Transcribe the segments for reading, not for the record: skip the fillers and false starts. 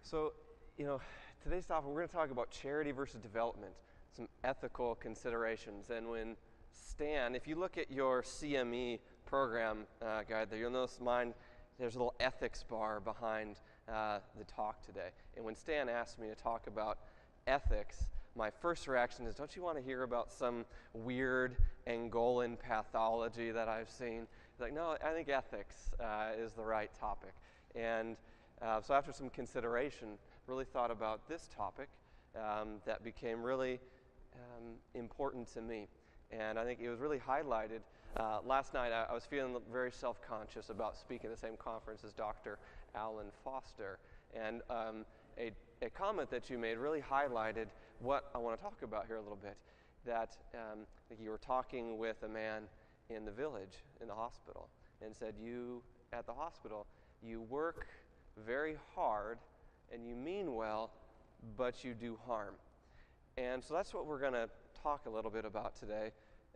So, today's topic, we're going to talk about charity versus development, some ethical considerations. And when Stan, if you look at your CME program guide there, you'll notice mine, there's a little ethics bar behind the talk today. And when Stan asked me to talk about ethics, my first reaction is, don't you want to hear about some weird Angolan pathology that I've seen? He's like, no, I think ethics is the right topic. And so after some consideration, really thought about this topic that became really important to me. And I think it was really highlighted. Last night, I was feeling very self-conscious about speaking at the same conference as Dr. Alan Foster. And a comment that you made really highlighted what I want to talk about here a little bit. That you were talking with a man in the village, in the hospital, and said, you, at the hospital, you work very hard and you mean well, but you do harm. And so that's what we're going to talk a little bit about today.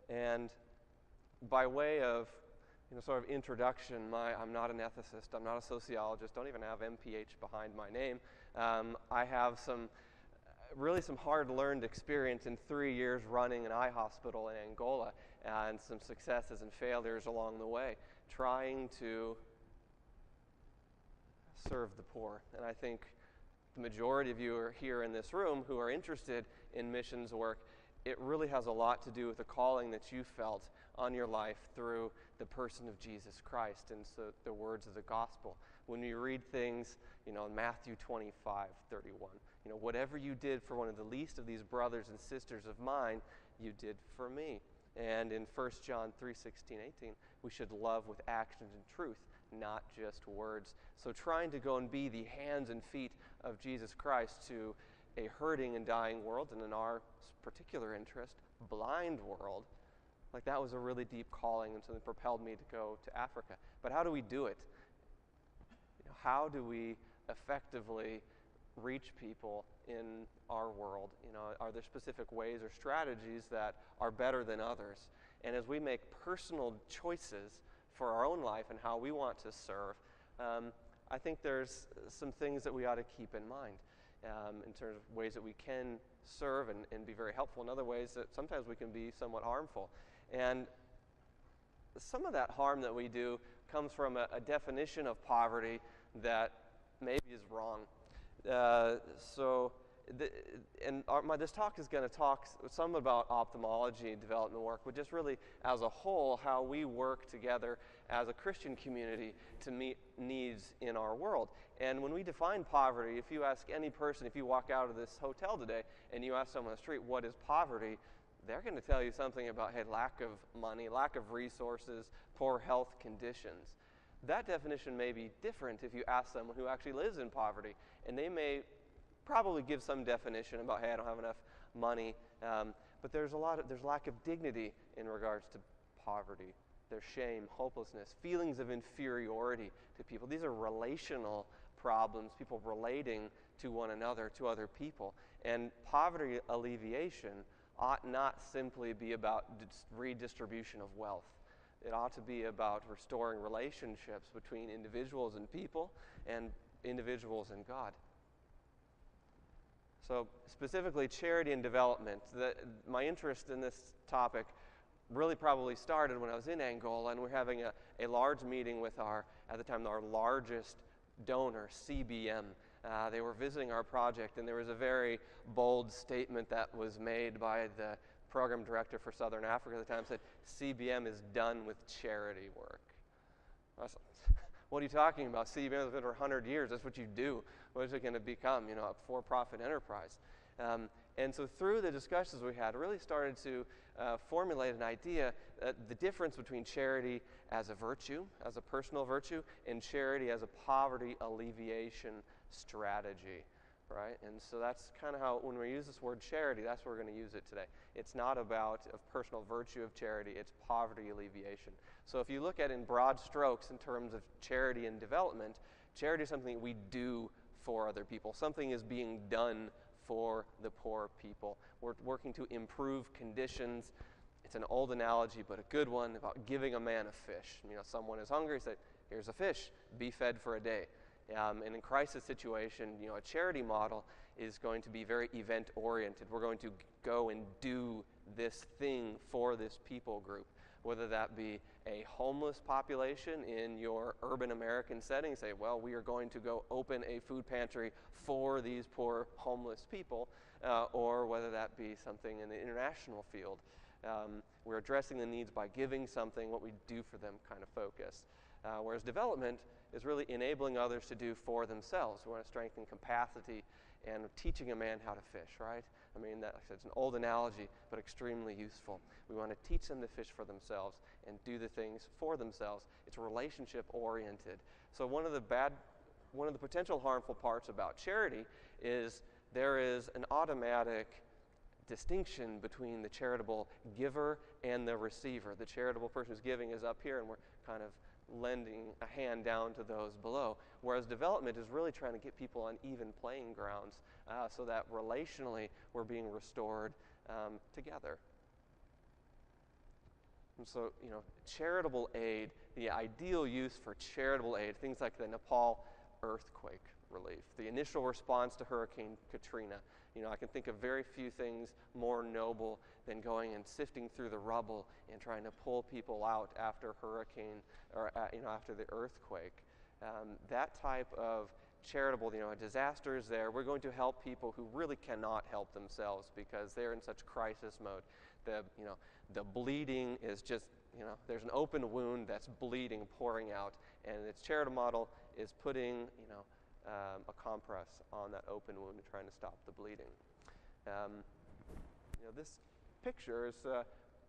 And by way of sort of introduction, I'm not an ethicist, I'm not a sociologist, don't even have MPH behind my name. I have some hard-learned experience in 3 years running an eye hospital in Angola, and some successes and failures along the way, trying to serve the poor. And I think the majority of you are here in this room who are interested in missions work. It really has a lot to do with the calling that you felt on your life through the person of Jesus Christ and so the words of the gospel. When you read things, in Matthew 25:31, whatever you did for one of the least of these brothers and sisters of mine, you did for me. And in 1 John 3:16-18, we should love with actions and truth, not just words. So trying to go and be the hands and feet of Jesus Christ to a hurting and dying world, and in our particular interest, blind world, like that was a really deep calling and something that propelled me to go to Africa. But how do we do it? How do we effectively reach people in our world? Are there specific ways or strategies that are better than others? And as we make personal choices for our own life and how we want to serve, I think there's some things that we ought to keep in mind in terms of ways that we can serve and be very helpful, and other ways that sometimes we can be somewhat harmful. And some of that harm that we do comes from a definition of poverty that maybe is wrong. This talk is going to talk some about ophthalmology and development work, but just really as a whole, how we work together as a Christian community to meet needs in our world. And when we define poverty, if you ask any person, if you walk out of this hotel today and you ask someone on the street, what is poverty? They're going to tell you something about, lack of money, lack of resources, poor health conditions. That definition may be different if you ask someone who actually lives in poverty, and they may probably give some definition about, I don't have enough money, but there's lack of dignity in regards to poverty. There's shame, hopelessness, feelings of inferiority to people. These are relational problems, people relating to one another, to other people. And poverty alleviation ought not simply be about redistribution of wealth. It ought to be about restoring relationships between individuals and people and individuals and God. So specifically, charity and development. My interest in this topic really probably started when I was in Angola, and we're having a large meeting with at the time, our largest donor, CBM. They were visiting our project, and there was a very bold statement that was made by the program director for Southern Africa at the time, said, CBM is done with charity work. I was like, what are you talking about? CBM has been for 100 years. That's what you do. What is it going to become? A for-profit enterprise. And so through the discussions we had, really started to formulate an idea, the difference between charity as a virtue, as a personal virtue, and charity as a poverty alleviation strategy. Right? And so that's kind of how, when we use this word charity, that's where we're going to use it today. It's not about a personal virtue of charity, it's poverty alleviation. So if you look at it in broad strokes in terms of charity and development, charity is something we do for other people. Something is being done for the poor people. We're working to improve conditions. It's an old analogy, but a good one, about giving a man a fish. Someone is hungry, say, here's a fish, be fed for a day. And in crisis situation, a charity model is going to be very event-oriented. We're going to go and do this thing for this people group, whether that be a homeless population in your urban American setting. Say, well, we are going to go open a food pantry for these poor homeless people, or whether that be something in the international field. We're addressing the needs by giving something, what we do for them kind of focus. Whereas development is really enabling others to do for themselves. We want to strengthen capacity and teaching a man how to fish, right? I mean, it's an old analogy, but extremely useful. We want to teach them to fish for themselves and do the things for themselves. It's relationship-oriented. So one of the potential harmful parts about charity is there is an automatic distinction between the charitable giver and the receiver. The charitable person who's giving is up here, and we're kind of lending a hand down to those below, whereas development is really trying to get people on even playing grounds so that relationally we're being restored together. And so, charitable aid, the ideal use for charitable aid, things like the Nepal earthquake relief, the initial response to Hurricane Katrina. I can think of very few things more noble than going and sifting through the rubble and trying to pull people out after hurricane or after the earthquake. That type of charitable, a disaster is there. We're going to help people who really cannot help themselves because they're in such crisis mode. The bleeding is just, there's an open wound that's bleeding, pouring out, and its charitable model is putting, a compress on that open wound and trying to stop the bleeding. This picture is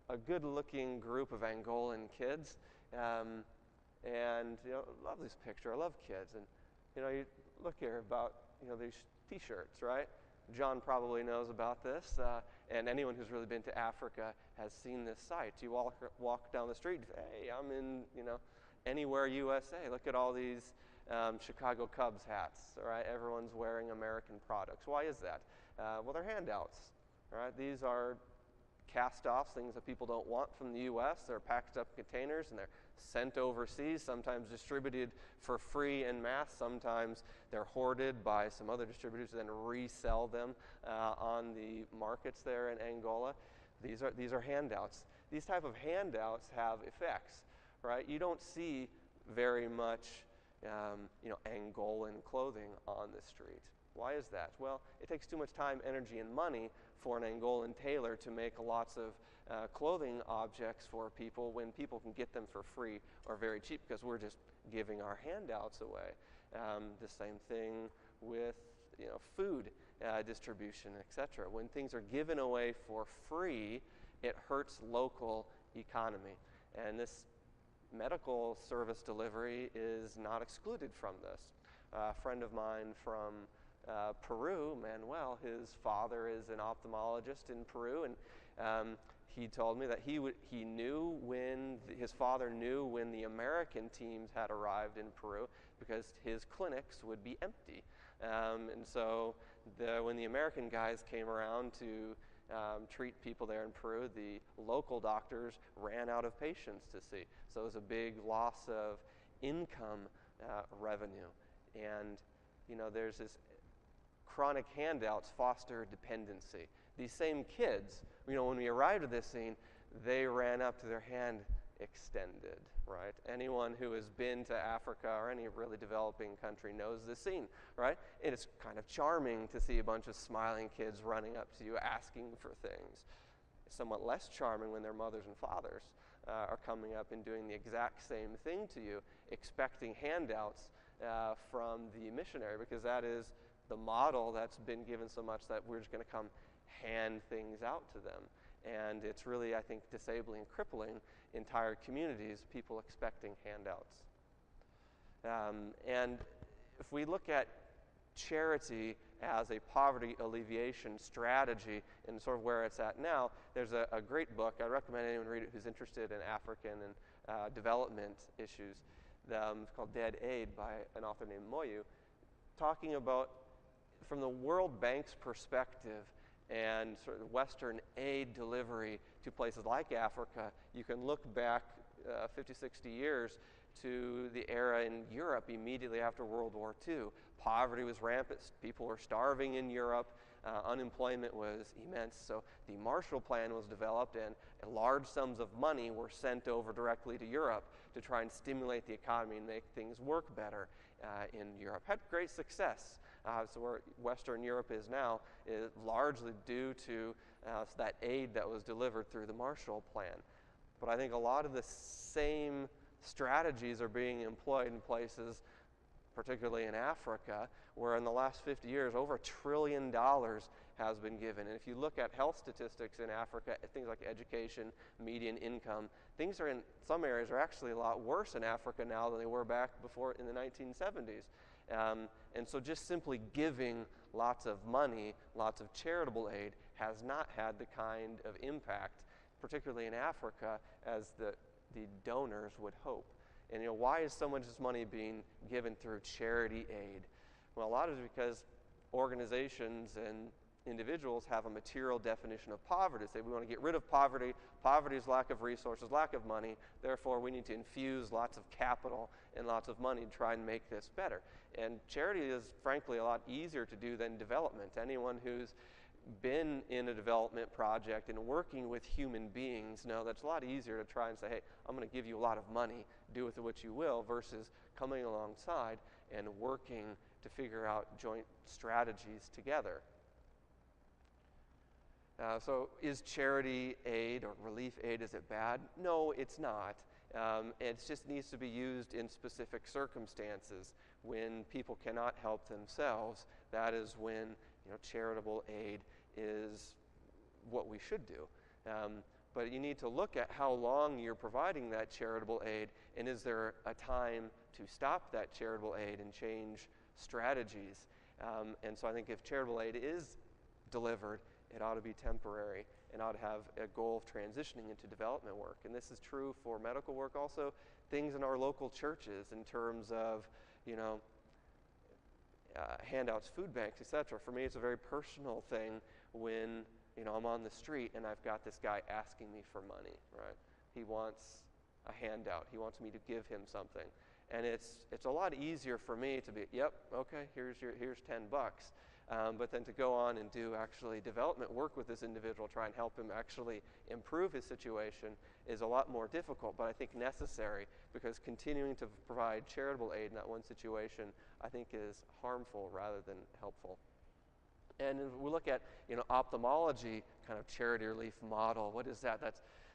a good-looking group of Angolan kids, and love this picture. I love kids, and you look here about these T-shirts, right? John probably knows about this, and anyone who's really been to Africa has seen this site. You walk down the street, hey, I'm in anywhere USA. Look at all these Chicago Cubs hats, all right? Everyone's wearing American products. Why is that? Well, they're handouts, all right? These are cast-offs, things that people don't want from the U.S. They're packed up in containers, and they're sent overseas, sometimes distributed for free en masse. Sometimes they're hoarded by some other distributors and then resell them on the markets there in Angola. These are handouts. These type of handouts have effects, right? You don't see very much Angolan clothing on the street. Why is that? Well, it takes too much time, energy, and money for an Angolan tailor to make lots of clothing objects for people when people can get them for free or very cheap because we're just giving our handouts away. The same thing with food distribution, etc. When things are given away for free, it hurts local economy. And this medical service delivery is not excluded from this. A friend of mine from Peru, Manuel, his father is an ophthalmologist in Peru, and he told me that he knew when his father knew when the American teams had arrived in Peru because his clinics would be empty. And so when the American guys came around to treat people there in Peru, the local doctors ran out of patients to see. So it was a big loss of income revenue. And there's this chronic handouts foster dependency. These same kids, when we arrived at this scene, they ran up to their hand extended, right? Anyone who has been to Africa or any really developing country knows this scene, right? And it's kind of charming to see a bunch of smiling kids running up to you asking for things. It's somewhat less charming when their mothers and fathers are coming up and doing the exact same thing to you, expecting handouts from the missionary, because that is the model that's been given so much that we're just going to come hand things out to them. And it's really, I think, disabling and crippling entire communities, people expecting handouts. And if we look at charity as a poverty alleviation strategy and sort of where it's at now, there's a great book. I recommend anyone read it who's interested in African and development issues. It's called Dead Aid by an author named Moyu, talking about, from the World Bank's perspective and sort of Western aid delivery to places like Africa, you can look back 50, 60 years to the era in Europe immediately after World War II. Poverty was rampant. People were starving in Europe. Unemployment was immense. So the Marshall Plan was developed, and large sums of money were sent over directly to Europe to try and stimulate the economy and make things work better in Europe. Had great success. So where Western Europe is now is largely due to that aid that was delivered through the Marshall Plan. But I think a lot of the same strategies are being employed in places, particularly in Africa, where in the last 50 years, over $1 trillion has been given. And if you look at health statistics in Africa, things like education, median income, things are in some areas are actually a lot worse in Africa now than they were back before in the 1970s. And so just simply giving lots of money, lots of charitable aid, has not had the kind of impact, particularly in Africa, as the donors would hope. And why is so much of this money being given through charity aid? Well, a lot of it is because organizations and individuals have a material definition of poverty. They say we want to get rid of poverty. Poverty is lack of resources, lack of money. Therefore, we need to infuse lots of capital and lots of money to try and make this better. And charity is, frankly, a lot easier to do than development. Anyone who's been in a development project and working with human beings know that's a lot easier to try and say, hey, I'm going to give you a lot of money, do with it what you will, versus coming alongside and working to figure out joint strategies together. So is charity aid or relief aid, is it bad? No, it's not. It just needs to be used in specific circumstances. When people cannot help themselves, that is when charitable aid is what we should do. But you need to look at how long you're providing that charitable aid, and is there a time to stop that charitable aid and change strategies? And so I think if charitable aid is delivered, it ought to be temporary and ought to have a goal of transitioning into development work. And this is true for medical work also, things in our local churches in terms of, handouts, food banks, etc. For me, it's a very personal thing when, I'm on the street and I've got this guy asking me for money, right? He wants a handout. He wants me to give him something. And it's a lot easier for me to be, yep, okay, here's $10. But then to go on and do actually development work with this individual, try and help him actually improve his situation is a lot more difficult, but I think necessary, because continuing to provide charitable aid in that one situation, I think is harmful rather than helpful. And if we look at, ophthalmology kind of charity relief model, what is that?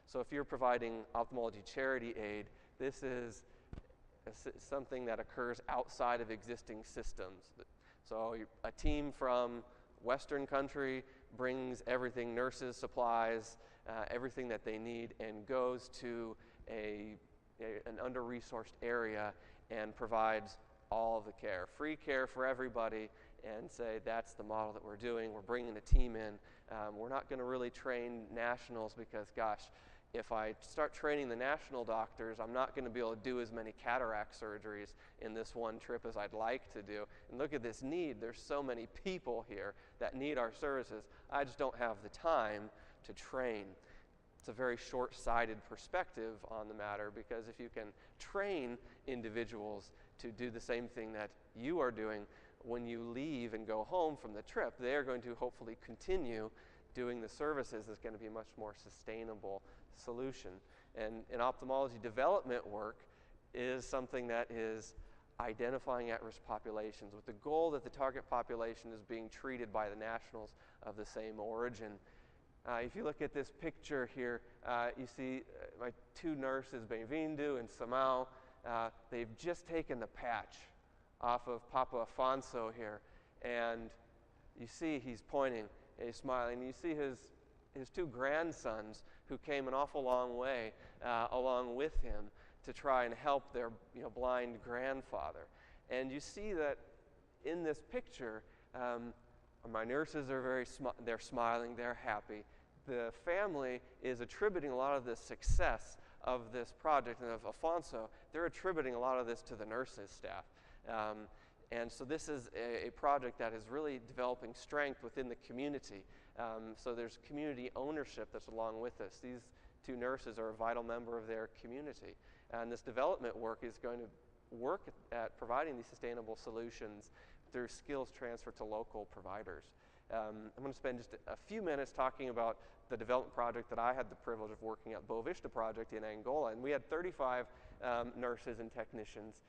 So if you're providing ophthalmology charity aid, this is something that occurs outside of existing systems. So a team from Western country brings everything, nurses, supplies, everything that they need, and goes to an under-resourced area and provides all of the care, free care for everybody, and say that's the model that we're doing. We're bringing a team in. We're not going to really train nationals because, gosh, if I start training the national doctors, I'm not going to be able to do as many cataract surgeries in this one trip as I'd like to do. And look at this need. There's so many people here that need our services. I just don't have the time to train. It's a very short-sighted perspective on the matter, because if you can train individuals to do the same thing that you are doing, when you leave and go home from the trip, they are going to hopefully continue doing the services. Is going to be a much more sustainable solution. And in ophthalmology, development work is something that is identifying at-risk populations with the goal that the target population is being treated by the nationals of the same origin. If you look at this picture here, you see my two nurses, Benvindu and Samau. They've just taken the patch off of Papa Afonso here, and you see he's pointing, he's smiling. You see his two grandsons who came an awful long way along with him to try and help their blind grandfather. And you see that in this picture, my nurses are they're smiling, they're happy. The family is attributing a lot of the success of this project and of Afonso. They're attributing a lot of this to the nurses staff. And so this is a project that is really developing strength within the community. So there's community ownership that's along with this. These two nurses are a vital member of their community. And this development work is going to work at providing these sustainable solutions through skills transfer to local providers. I'm going to spend just a few minutes talking about the development project that I had the privilege of working at, Boa Vista project in Angola. And we had 35 nurses and technicians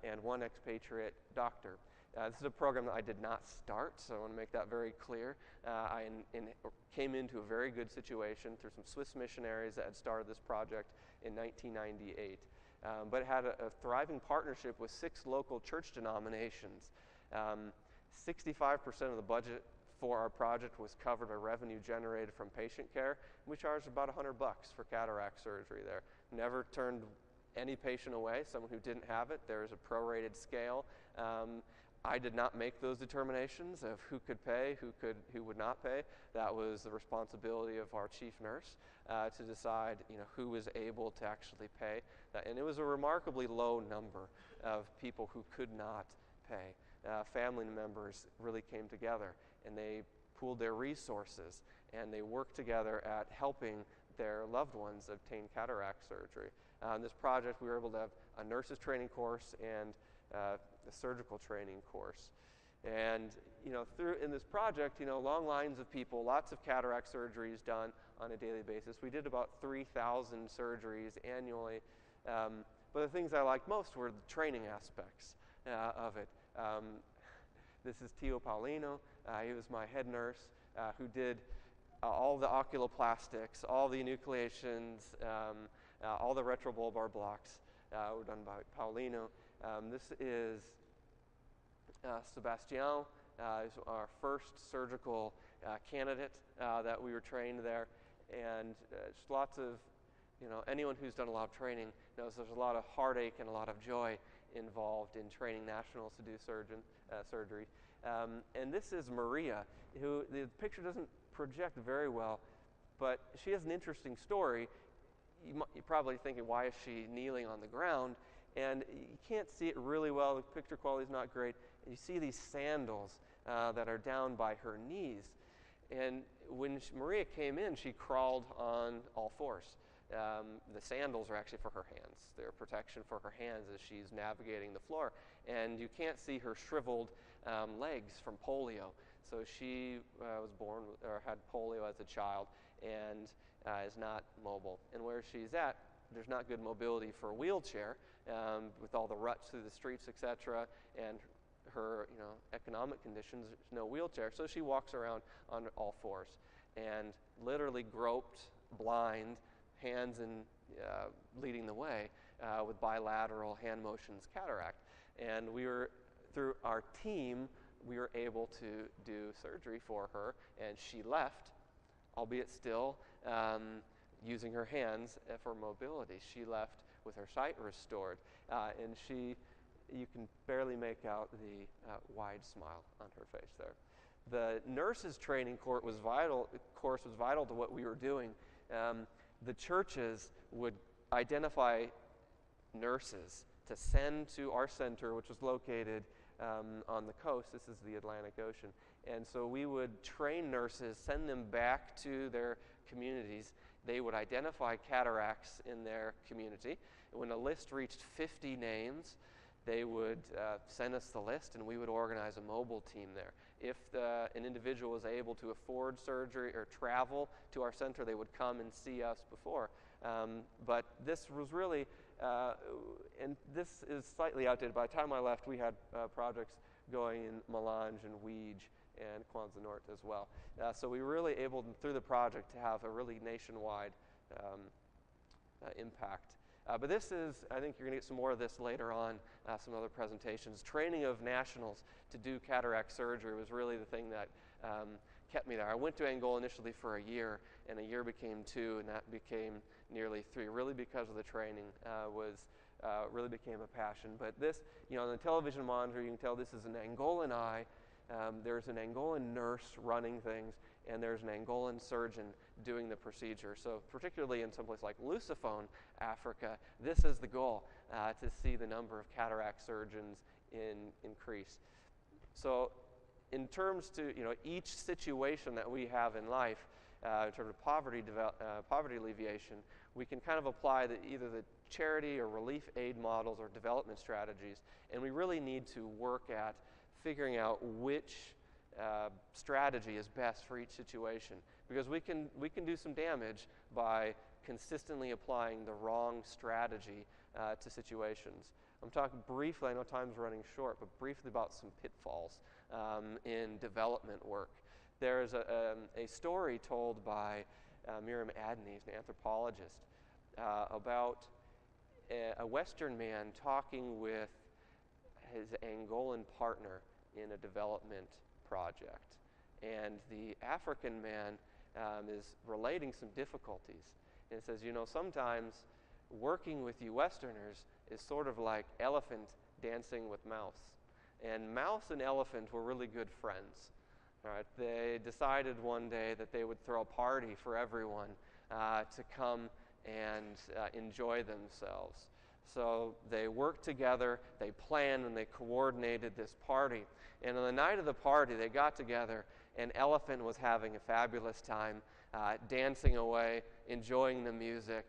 and one expatriate doctor. This is a program that I did not start, so I want to make that very clear. I came into a very good situation through some Swiss missionaries that had started this project in 1998. But it had a thriving partnership with 6 local church denominations. 65% of the budget for our project was covered by revenue generated from patient care. We charged about $100 for cataract surgery there. Never turned any patient away, someone who didn't have it. There is a prorated scale. I did not make those determinations of who could pay, who would not pay. That was the responsibility of our chief nurse to decide, who was able to actually pay. And it was a remarkably low number of people who could not pay. Family members really came together, and they pooled their resources, and they worked together at helping their loved ones obtain cataract surgery. In this project, we were able to have a nurse's training course and a surgical training course. And, in this project, long lines of people, lots of cataract surgeries done on a daily basis. We did about 3,000 surgeries annually. But the things I liked most were the training aspects of it. This is Tio Paulino. He was my head nurse who did all the oculoplastics, all the enucleations, all the retrobulbar blocks were done by Paulino. This is Sebastião. Is our first surgical candidate that we were trained there. And just lots of, anyone who's done a lot of training knows there's a lot of heartache and a lot of joy involved in training nationals to do surgery. And this is Maria, who the picture doesn't project very well, but she has an interesting story. You're probably thinking, why is she kneeling on the ground? And you can't see it really well. The picture quality is not great. And you see these sandals that are down by her knees. And when Maria came in, she crawled on all fours. The sandals are actually for her hands. They're protection for her hands as she's navigating the floor. And you can't see her shriveled legs from polio. So she was born or had polio as a child and is not mobile. And where she's at, there's not good mobility for a wheelchair with all the ruts through the streets, etc. And her economic conditions, there's no wheelchair. So she walks around on all fours and literally groped, blind, hands and leading the way with bilateral hand motions cataract. And through our team, we were able to do surgery for her, and she left, albeit still using her hands for mobility. She left with her sight restored, and you can barely make out the wide smile on her face there. The nurses training course was vital to what we were doing. The churches would identify nurses to send to our center, which was located on the coast. This is the Atlantic Ocean. And so we would train nurses, send them back to their communities. They would identify cataracts in their community. When a list reached 50 names, they would send us the list, and we would organize a mobile team there. If an individual was able to afford surgery or travel to our center, they would come and see us before. But this was really, and this is slightly outdated. By the time I left, we had projects going in Melange and Weege and Kwanzaa North as well. So we were really able, through the project, to have a really nationwide impact. But this is, I think you're going to get some more of this later on, some other presentations. Training of nationals to do cataract surgery was really the thing that kept me there. I went to Angola initially for a year, and a year became 2, and that became nearly 3, really because of the training really became a passion. But this, on the television monitor, you can tell this is an Angolan eye. There's an Angolan nurse running things, and there's an Angolan surgeon doing the procedure. So particularly in someplace like Lusophone, Africa, this is the goal, to see the number of cataract surgeons increase. So in terms to each situation that we have in life, in terms of poverty alleviation, we can kind of apply either the charity or relief aid models or development strategies, and we really need to work at figuring out which strategy is best for each situation, because we can do some damage by consistently applying the wrong strategy to situations. I'm talking briefly, I know time's running short, but briefly about some pitfalls in development work. There's a story told by Miriam Adney, an anthropologist, about a Western man talking with his Angolan partner in a development project. And the African man is relating some difficulties. And it says, sometimes working with you Westerners is sort of like elephant dancing with mouse. And mouse and elephant were really good friends. All right, they decided one day that they would throw a party for everyone to come and enjoy themselves. So they worked together, they planned, and they coordinated this party. And on the night of the party, they got together, and Elephant was having a fabulous time, dancing away, enjoying the music,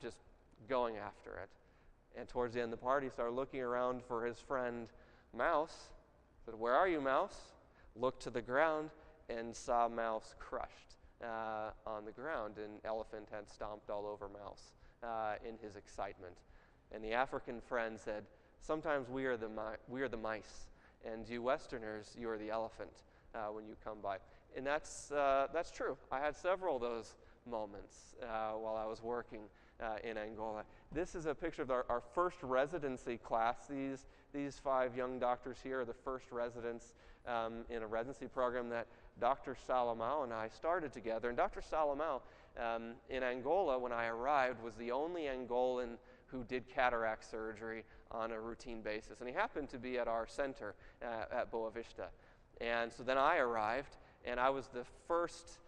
just going after it. And towards the end of the party, he started looking around for his friend Mouse. He said, "Where are you, Mouse?" Looked to the ground and saw Mouse crushed on the ground, and Elephant had stomped all over Mouse in his excitement. And the African friend said, "Sometimes we are the mice, and you Westerners, you are the elephant when you come by." And that's true. I had several of those moments while I was working in Angola. This is a picture of our first residency class. These 5 young doctors here are the first residents in a residency program that Dr. Salamao and I started together. And Dr. Salamao in Angola, when I arrived, was the only Angolan who did cataract surgery on a routine basis. And he happened to be at our center at Boa Vista. And so then I arrived, and I was the first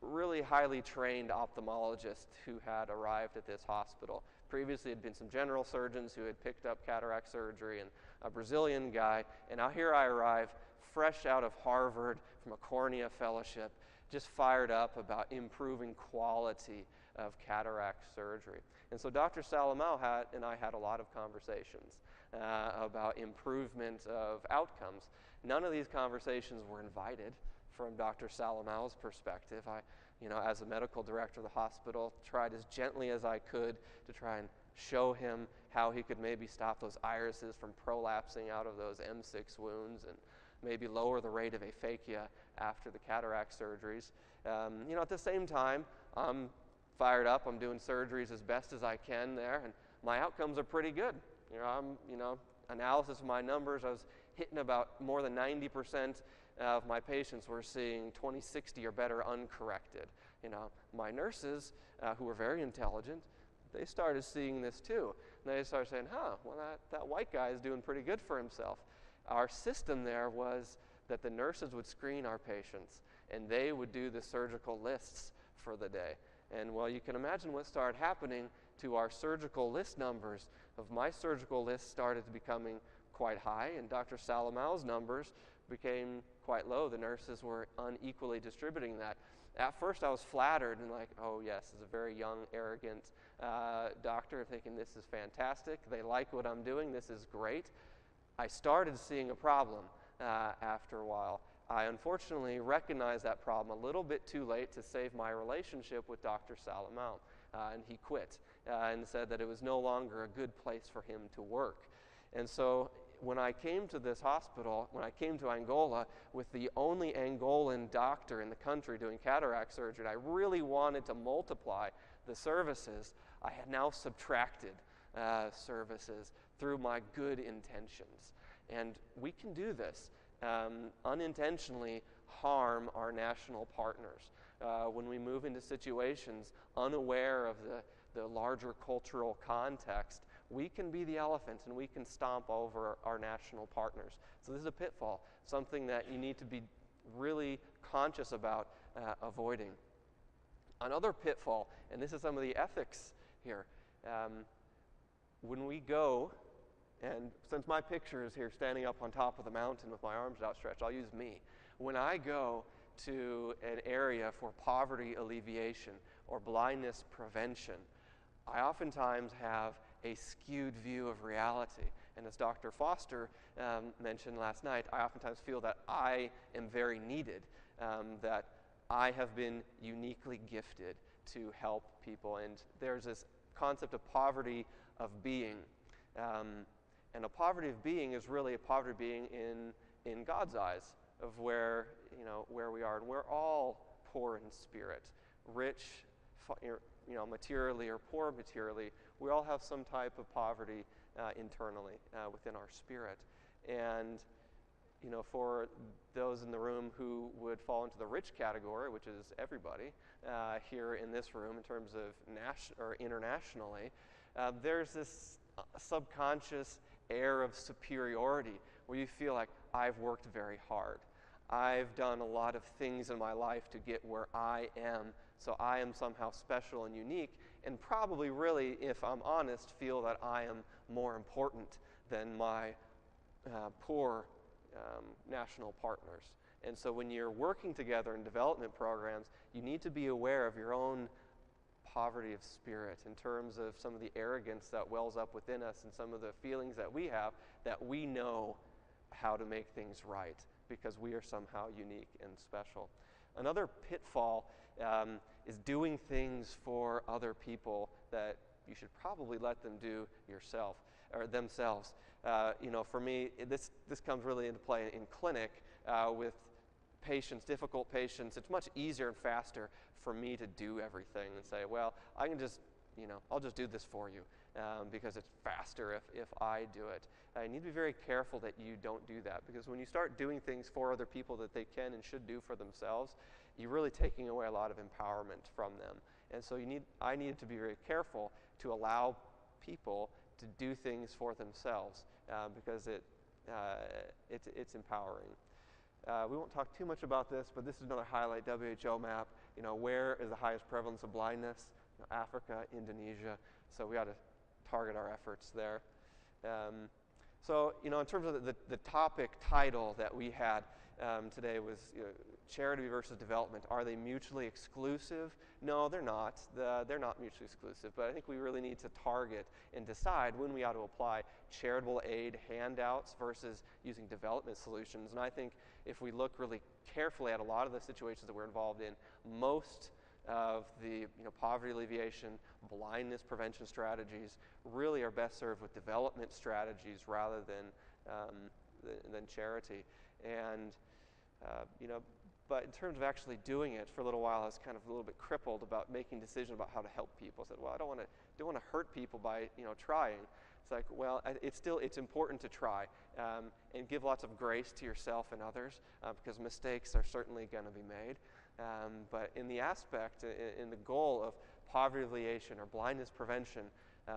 really highly trained ophthalmologist who had arrived at this hospital. Previously, had been some general surgeons who had picked up cataract surgery, and a Brazilian guy. And now here I arrive, fresh out of Harvard from a cornea fellowship, just fired up about improving quality of cataract surgery. And so Dr. Salamao and I had a lot of conversations about improvement of outcomes. None of these conversations were invited from Dr. Salamao's perspective. I, as a medical director of the hospital, tried as gently as I could to try and show him how he could maybe stop those irises from prolapsing out of those M6 wounds and maybe lower the rate of aphakia after the cataract surgeries. At the same time, I'm fired up. I'm doing surgeries as best as I can there, and my outcomes are pretty good. Analysis of my numbers, I was hitting about more than 90% of my patients were seeing 20/60 or better uncorrected. My nurses, who were very intelligent, they started seeing this too. And they started saying, well, that white guy is doing pretty good for himself. Our system there was that the nurses would screen our patients, and they would do the surgical lists for the day. And well, you can imagine what started happening to our surgical list numbers. Of my surgical list started to becoming quite high, and Dr. Salamao's numbers became quite low. The nurses were unequally distributing that. At first, I was flattered and like, oh yes, this is a very young, arrogant doctor, thinking this is fantastic. They like what I'm doing. This is great. I started seeing a problem after a while. I unfortunately recognized that problem a little bit too late to save my relationship with Dr. Salamao, and he quit and said that it was no longer a good place for him to work. And so when I came to this hospital, when I came to Angola with the only Angolan doctor in the country doing cataract surgery, I really wanted to multiply the services. I had now subtracted services through my good intentions. And we can do this, unintentionally harm our national partners. When we move into situations unaware of the larger cultural context, we can be the elephant and we can stomp over our national partners. So this is a pitfall, something that you need to be really conscious about avoiding. Another pitfall, and this is some of the ethics here, when we go, and since my picture is here standing up on top of the mountain with my arms outstretched, I'll use me. When I go to an area for poverty alleviation or blindness prevention, I oftentimes have a skewed view of reality. And as Dr. Foster mentioned last night, I oftentimes feel that I am very needed, that I have been uniquely gifted to help people. And there's this concept of poverty of being. And a poverty of being is really a poverty of being in God's eyes of where we are. And we're all poor in spirit, rich, materially or poor materially. We all have some type of poverty internally within our spirit. And for those in the room who would fall into the rich category, which is everybody here in this room in terms of internationally, there's this subconscious air of superiority where you feel like, I've worked very hard. I've done a lot of things in my life to get where I am, so I am somehow special and unique, and probably really, if I'm honest, feel that I am more important than my poor national partners. And so when you're working together in development programs, you need to be aware of your own poverty of spirit in terms of some of the arrogance that wells up within us and some of the feelings that we have that we know how to make things right because we are somehow unique and special. Another pitfall is doing things for other people that you should probably let them do yourself or themselves. For me, this comes really into play in clinic with patients, difficult patients. It's much easier and faster for me to do everything and say, well, I can just, I'll just do this for you because it's faster if I do it. You need to be very careful that you don't do that, because when you start doing things for other people that they can and should do for themselves, you're really taking away a lot of empowerment from them. And so I needed to be very careful to allow people to do things for themselves because it's empowering. We won't talk too much about this, but this is another highlight WHO map. Where is the highest prevalence of blindness? Africa, Indonesia. So we ought to target our efforts there. So in terms of the topic title that we had today was charity versus development. Are they mutually exclusive? No, they're not. They're not mutually exclusive. But I think we really need to target and decide when we ought to apply charitable aid handouts versus using development solutions. And I think if we look really carefully at a lot of the situations that we're involved in, most of the poverty alleviation, blindness prevention strategies really are best served with development strategies rather than charity. And but in terms of actually doing it, for a little while I was kind of a little bit crippled about making decisions about how to help people. I said, well, I don't want to hurt people by trying. It's like, well, it's important to try and give lots of grace to yourself and others because mistakes are certainly going to be made. But in the aspect, in the goal of poverty alleviation or blindness prevention, I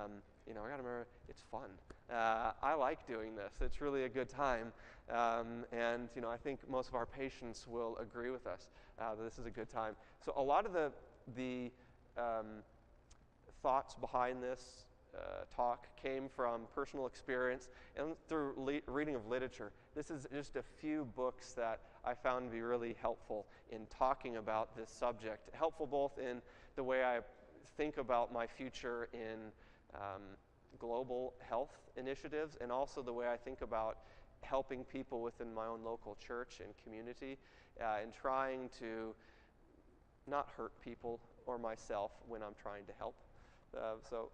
got to remember it's fun. I like doing this. It's really a good time, and I think most of our patients will agree with us that this is a good time. So a lot of the thoughts behind this talk came from personal experience and through reading of literature. This is just a few books that I found to be really helpful in talking about this subject. Helpful both in the way I think about my future in global health initiatives and also the way I think about helping people within my own local church and community and trying to not hurt people or myself when I'm trying to help. So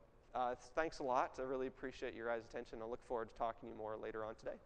thanks a lot. I really appreciate your guys' attention. I look forward to talking to you more later on today.